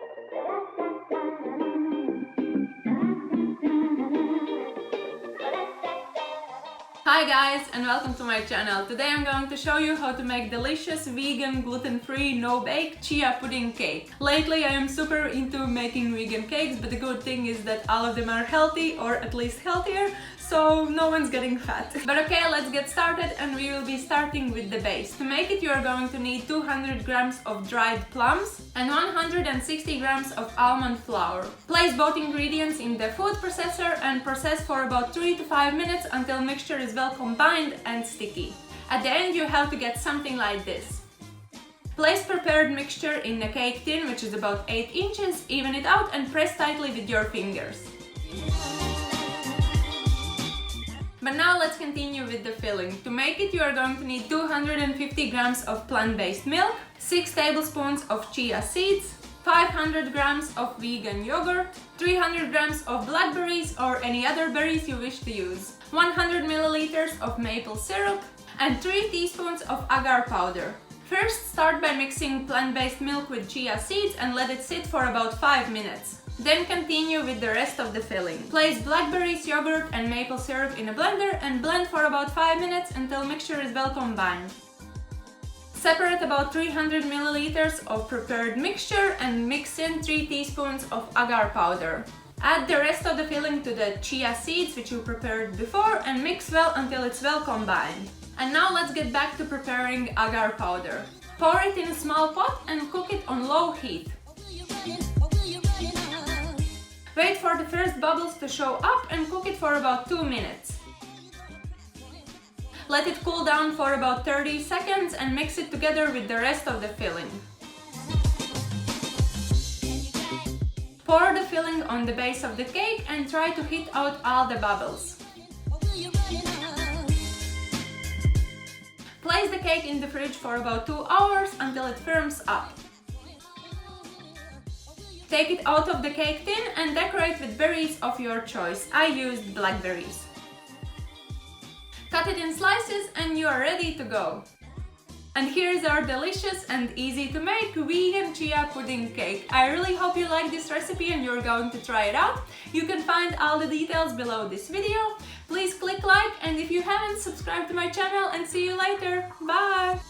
Hi guys, and welcome to my channel. Today I'm going to show you how to make delicious vegan, gluten-free, no-bake chia pudding cake. Lately I am super into making vegan cakes, but the good thing is that all of them are healthy, or at least healthier, so no one's getting fat. But okay, let's get started, and we will be starting with the base. To make it you are going to need 200 grams of dried plums and 160 grams of almond flour. Place both ingredients in the food processor and process for about 3 to 5 minutes until mixture is well combined and sticky. At the end you have to get something like this. Place prepared mixture in a cake tin, which is about 8 inches, even it out and press tightly with your fingers. But now let's continue with the filling. To make it you are going to need 250 grams of plant-based milk, 6 tablespoons of chia seeds, 500 grams of vegan yogurt, 300 grams of blackberries or any other berries you wish to use, 100 milliliters of maple syrup, and 3 teaspoons of agar powder. First, start by mixing plant-based milk with chia seeds and let it sit for about 5 minutes. Then continue with the rest of the filling. Place blackberries, yogurt and maple syrup in a blender and blend for about 5 minutes until mixture is well combined. Separate about 300 milliliters of prepared mixture and mix in 3 teaspoons of agar powder. Add the rest of the filling to the chia seeds which you prepared before and mix well until it's well combined. And now let's get back to preparing agar powder. Pour it in a small pot and cook it on low heat. Wait for the first bubbles to show up and cook it for about 2 minutes. Let it cool down for about 30 seconds and mix it together with the rest of the filling. Pour the filling on the base of the cake and try to heat out all the bubbles. Place the cake in the fridge for about 2 hours until it firms up. Take it out of the cake tin and decorate with berries of your choice. I used blackberries. Cut it in slices and you are ready to go. And here's our delicious and easy to make vegan chia pudding cake. I really hope you like this recipe and you're going to try it out. You can find all the details below this video. Please click like, and if you haven't, subscribe to my channel, and see you later. Bye!